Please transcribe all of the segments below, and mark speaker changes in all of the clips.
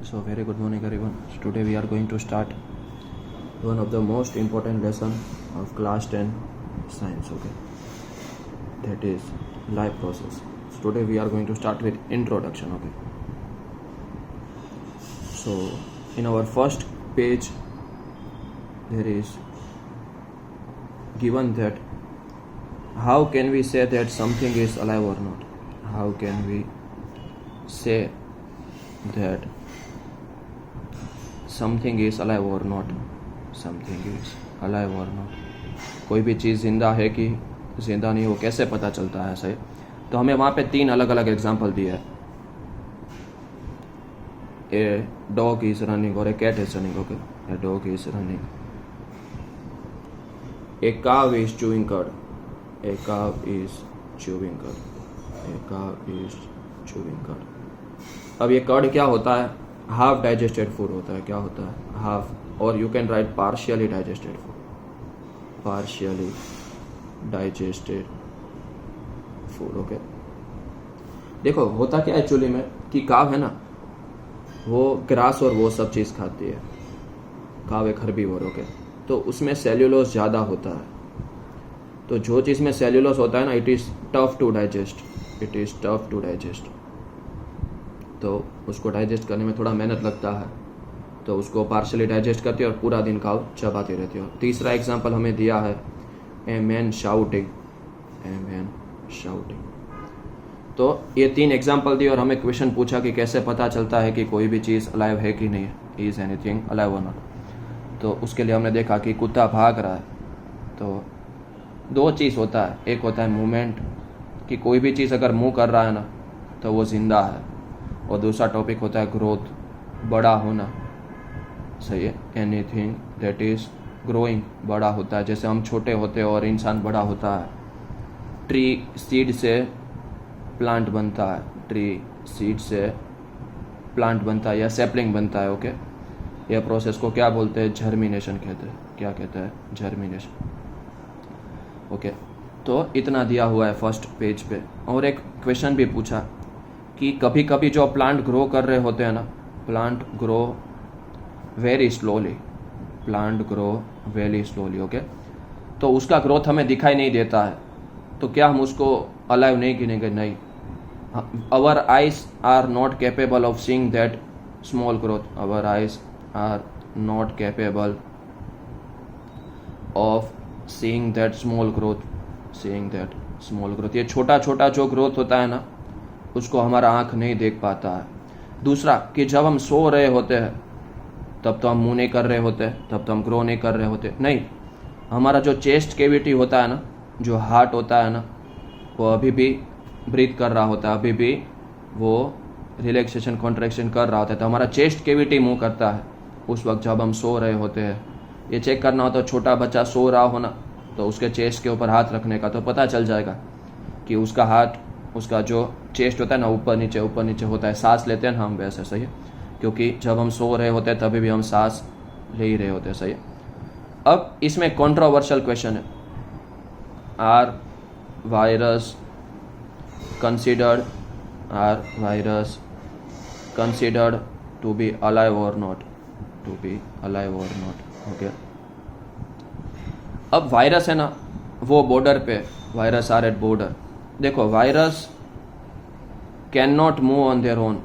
Speaker 1: So very good morning everyone. Today we are going to start one of the most important lesson of class 10 science, okay? That is life process. So today we are going to start with introduction, okay? So in our first page there is given that how can we say that something is alive or not? How can we say that something is alive or not, something is alive or not, कोई भी चीज़ जिंदा है कि जिंदा नहीं, वो कैसे पता चलता है? सही। तो हमें वहाँ पे 3 अलग अलग एग्जांपल दिए है, ए डॉग इज रनिंग और a cat is running, okay? A dog is running, a cow is chewing curd, A cow is chewing curd, A cow is chewing curd. अब ये कर्ड क्या होता है? हाफ डाइजेस्टेड फूड होता है। क्या होता है? हाफ, और you can write partially digested food, partially digested food, okay? देखो होता क्या है एक्चुअली में कि काव है ना, वो ग्रास और वो सब चीज़ खाती है, काव एक हर्बीवोर, ओके? तो उसमें सेल्यूलोज ज़्यादा होता है। तो जो चीज़ में सेल्यूलोज होता है ना, it is tough to digest, it is tough to digest. तो उसको डाइजेस्ट करने में थोड़ा मेहनत लगता है, तो उसको पार्शली डाइजेस्ट करती है और पूरा दिन काव चबाती रहती है। तीसरा एग्जांपल हमें दिया है a man shouting, a man shouting. तो ये 3 एग्जांपल दिए और हमें क्वेश्चन पूछा कि कैसे पता चलता है कि कोई भी चीज़ अलाइव है कि नहीं, is anything alive or not. तो उसके लिए हमने देखा कि कुत्ता भाग रहा है, तो 2 चीज़ होता है, एक होता है मूवमेंट, कि कोई भी चीज़ अगर मूव कर रहा है ना तो वो जिंदा है, और दूसरा टॉपिक होता है ग्रोथ, बड़ा होना। सही है, एनीथिंग दैट इज ग्रोइंग, बड़ा होता है, जैसे हम छोटे होते हैं और इंसान बड़ा होता है। ट्री सीड से प्लांट बनता है, ट्री सीड से प्लांट बनता है या सैपलिंग बनता है, ओके? यह प्रोसेस को क्या बोलते हैं? जर्मिनेशन कहते हैं। क्या कहते हैं? Germination, okay? तो इतना दिया हुआ है फर्स्ट पेज पे। और एक क्वेश्चन भी पूछा कि कभी कभी जो प्लांट ग्रो कर रहे होते हैं ना, plant grow very slowly, plant grow very slowly, okay? तो उसका ग्रोथ हमें दिखाई नहीं देता है, तो क्या हम उसको अलाइव नहीं गिनेंगे? नहीं। Our eyes are not capable of seeing that small growth, our eyes are not capable of seeing that small growth, seeing that small growth. ये छोटा छोटा जो ग्रोथ होता है ना, उसको हमारा आंख नहीं देख पाता है। दूसरा कि जब हम सो रहे होते हैं तब तो हम मूव नहीं कर रहे होते, तब तो हम ग्रो नहीं कर रहे होते, नहीं। हमारा जो चेस्ट कैविटी होता है ना, जो हार्ट होता है ना, वो अभी भी ब्रीथ कर रहा होता है, अभी भी वो रिलैक्सेशन कॉन्ट्रैक्शन कर रहा होता है। तो हमारा चेस्ट कैविटी मूव करता है उस वक्त जब हम सो रहे होते हैं। ये चेक करना हो तो छोटा बच्चा सो रहा हो ना, तो उसके चेस्ट के ऊपर हाथ रखने का, तो पता चल जाएगा कि उसका हार्ट, उसका जो चेस्ट होता है ना, ऊपर नीचे होता है। सांस लेते हैं ना हम, वैसे। सही है, क्योंकि जब हम सो रहे होते हैं तभी भी हम सांस ले ही रहे होते हैं। सही है। अब इसमें कंट्रोवर्शियल क्वेश्चन है, are virus considered, are virus considered to be alive or not, to be alive or not, okay? अब वायरस है ना, वो बॉर्डर पे, वायरस आर एट बॉर्डर। देखो, virus can not move on their own,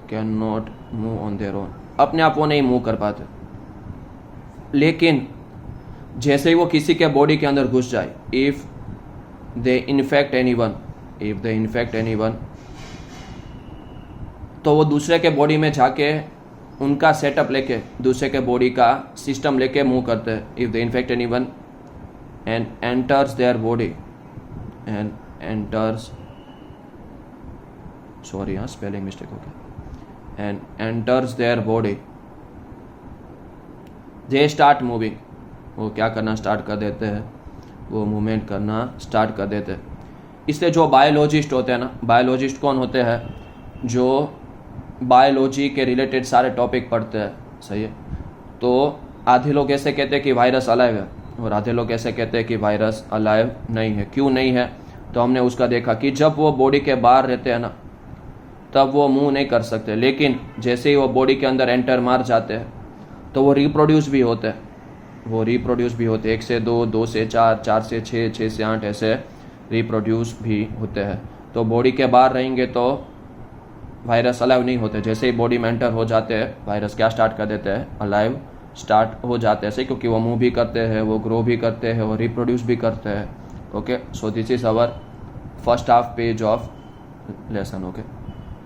Speaker 1: can not move on their own, अपने आप वो नहीं मूव कर पाते। लेकिन जैसे ही वो किसी के बॉडी के अंदर घुस जाए, if they infect anyone, if they infect anyone, तो वो दूसरे के बॉडी में जाके उनका सेटअप लेके, दूसरे के बॉडी का सिस्टम लेके मूव करते हैं। If they infect anyone and enters their body, and enters, sorry, spelling mistake, okay, and enters their body, they start moving, वो क्या करना स्टार्ट कर देते हैं? वो मूवमेंट करना स्टार्ट कर देते हैं। इसलिए जो बायोलॉजिस्ट होते हैं ना, बायोलॉजिस्ट कौन होते हैं? जो बायोलॉजी के रिलेटेड सारे टॉपिक पढ़ते हैं। सही है। तो आधे लोग ऐसे कहते हैं कि वायरस अलाइव है, और आधे लोग ऐसे कहते हैं कि वायरस अलाइव नहीं है। क्यों नहीं है? तो हमने उसका देखा कि जब वो बॉडी के बाहर रहते हैं ना, तब वो मूव नहीं कर सकते, लेकिन जैसे ही वो बॉडी के अंदर एंटर मार जाते हैं तो वो रिप्रोड्यूस भी होते हैं, वो रिप्रोड्यूस भी होते हैं। 1 से 2, 2 से 4, 4 से 6, 6 से 8 ऐसे रिप्रोड्यूस भी होते हैं। तो बॉडी के बाहर रहेंगे तो वायरस अलाइव नहीं होते, जैसे ही बॉडी में एंटर हो जाते हैं वायरस क्या स्टार्ट कर देते हैं, अलाइव स्टार्ट हो जाते हैं ऐसे, क्योंकि वो मूव भी करते हैं, वो ग्रो भी करते हैं, वो रिप्रोड्यूस भी करते हैं। Okay, so this is our first half page of lesson. Okay.